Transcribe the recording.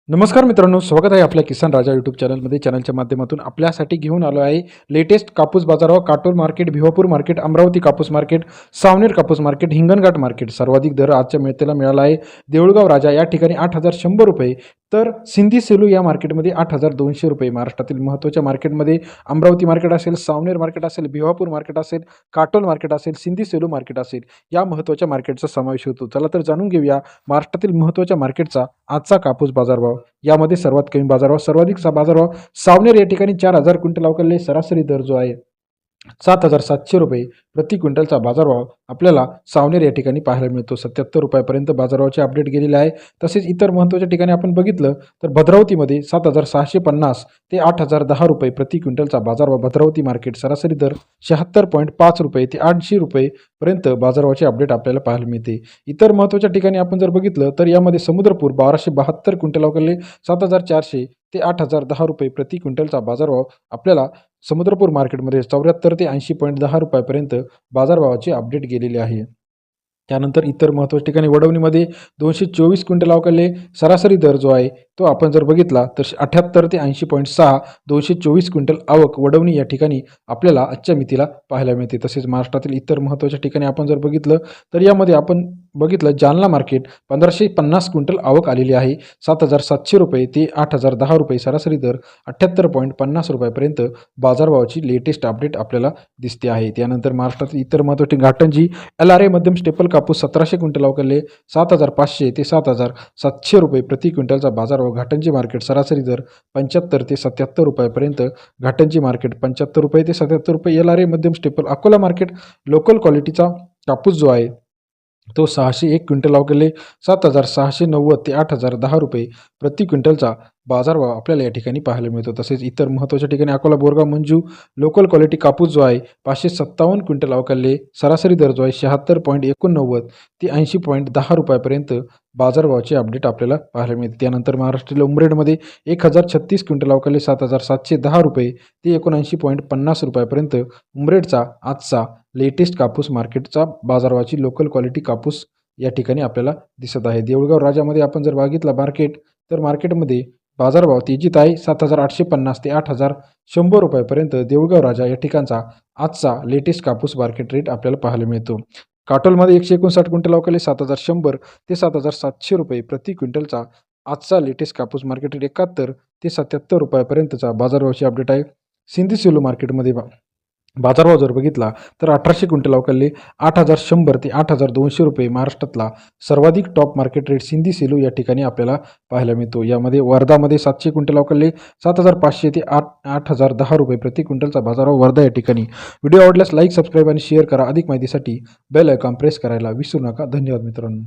नमस्कार मित्रांनो, स्वागत आहे आपल्या किसान राजा यूट्यूब चॅनलमध्ये. चॅनलच्या माध्यमातून आपल्यासाठी घेऊन आलो आहे लेटेस्ट कापूस बाजारावर. काटोल मार्केट, भिवापूर मार्केट, अमरावती कापूस मार्केट, सावनेर कापूस मार्केट, हिंगणघाट मार्केट. सर्वाधिक दर आजच्या मिळतेला मिळाला आहे देऊळगाव राजा या ठिकाणी 8,100 रुपये, तर सिंधी सेलू या मार्केटमध्ये 8,200 रुपये. महाराष्ट्रातील महत्त्वाच्या मार्केटमध्ये अमरावती मार्केट असेल, सावनेर मार्केट असेल, भिवापूर मार्केट असेल, काटोल मार्केट असेल, सिंधी सेलू मार्केट असेल, या महत्त्वाच्या मार्केटचा समावेश होतो. चला तर जाणून घेऊया महाराष्ट्रातील महत्त्वाच्या मार्केटचा आजचा कापूस बाजारभाव. यामध्ये सर्वात कमी बाजारभाव, सर्वाधिक बाजारभाव सावनेर या ठिकाणी 4,000 क्विंटल अवकाळले. सरासरी दर जो आहे 7,700 रुपये प्रति क्विंटलचा बाजारभाव आपल्याला सावनेर या ठिकाणी पाहायला मिळतो. 77 रुपयापर्यंत बाजारभावाचे अपडेट गेलेले आहे. तसेच इतर महत्त्वाच्या ठिकाणी आपण बघितलं तर भद्रावतीमध्ये 7,650 ते 8,010 रुपये प्रति क्विंटलचा बाजारभाव. भद्रावती मार्केट सरासरी दर 76.5 रुपये ते 80 रुपये पर्यंत बाजारभावाचे अपडेट आपल्याला पाहायला मिळते. इतर महत्त्वाच्या ठिकाणी आपण जर बघितलं तर यामध्ये समुद्रपूर 1272 क्विंटल अवकाळले. 7,400 ते 8,010 रुपये प्रति क्विंटलचा बाजारभाव आपल्याला समुद्रपूर मार्केटमध्ये 74 ते 80.10 रुपयापर्यंत बाजारभावाचे अपडेट गेलेले आहे. त्यानंतर इतर महत्त्वाच्या ठिकाणी वडवणीमध्ये 224 क्विंटल अवकाळले. सरासरी दर जो आहे तो आपण जर बघितला तर 78 ते 80.6 224 क्विंटल आवक वडवणी या ठिकाणी आपल्याला आजच्या मितीला पाहायला मिळते. तसेच महाराष्ट्रातील इतर महत्त्वाच्या ठिकाणी आपण जर बघितलं तर यामध्ये आपण बघितलं जालना मार्केट 1,550 क्विंटल आवक आलेली आहे. 7,700 रुपये ते 8,010 रुपये सरासरी दर 78.50 रुपयापर्यंत बाजारभावाची लेटेस्ट अपडेट आपल्याला दिसते आहे. त्यानंतर महाराष्ट्रातील इतर महत्त्वाची घाटंजी LRA मध्यम स्टेपल कापूस 1,700 क्विंटल अवकाळले. 7,500 ते 7,700 रुपये प्रति क्विंटलचा बाजारभाव. घाटंजी मार्केट सरासरी दर 75 ते 77 रुपयापर्यंत. घाटंजी मार्केट 75 रुपये ते 77 रुपये. LRA मध्यम स्टेपल अकोला मार्केट लोकल क्वालिटीचा कापूस जो आहे तो 601 क्विंटल अवकाळले. 7,690 ते 8,010 रुपये प्रति क्विंटलचा बाजारभाव आपल्याला या ठिकाणी पाहायला मिळतो. तसेच इतर महत्त्वाच्या ठिकाणी अकोला बोरगाव मंजू लोकल क्वालिटी कापूस जो आहे 557 क्विंटल अवकाळले. सरासरी दर जो आहे 76.89 ते 80.10 रुपयापर्यंत बाजारभावाचे अपडेट आपल्याला पाहायला मिळते. त्यानंतर महाराष्ट्रातील उमरेडमध्ये 1,036 क्विंटल अवकाळले. 7,710 रुपये ते 79.50 रुपयापर्यंत उमरेडचा आजचा लेटेस्ट कापूस मार्केटचा बाजारभावाची लोकल क्वालिटी कापूस या ठिकाणी आपल्याला दिसत आहे. देऊळगाव राजामध्ये आपण जर बघितलं मार्केट तर मार्केटमध्ये बाजारभाव तेजीत आहे. 7,850 ते 8,100 रुपयापर्यंत देऊळगाव राजा या ठिकाणचा आजचा लेटेस्ट कापूस मार्केट रेट आपल्याला पाहायला मिळतो. काटोलमध्ये 159 क्विंटल अवकाळले. 7,100 ते 7,700 रुपये प्रति क्विंटलचा आजचा लेटेस्ट कापूस मार्केट रेट 71 ते 77 रुपयापर्यंतचा बाजारभावाची अपडेट आहे. सिंधी सेलू मार्केटमध्ये बाजारभाव जर बघितला तर 1,800 क्विंटल अवकाळले. 8,100 ते 8,200 रुपये महाराष्ट्रातला सर्वाधिक top market rate Sindhi Selu या ठिकाणी आपल्याला पाहायला मिळतो. यामध्ये वर्धामध्ये 700 क्विंटल अवकाळले. 7,500 ते 8,010 रुपये प्रति क्विंटलचा बाजारभाव वर्धा या ठिकाणी. व्हिडिओ आवडल्यास लाईक, सबस्क्राईब आणि शेअर करा. अधिक माहितीसाठी बेल आयकॉन प्रेस करायला विसरू नका. धन्यवाद मित्रांनो.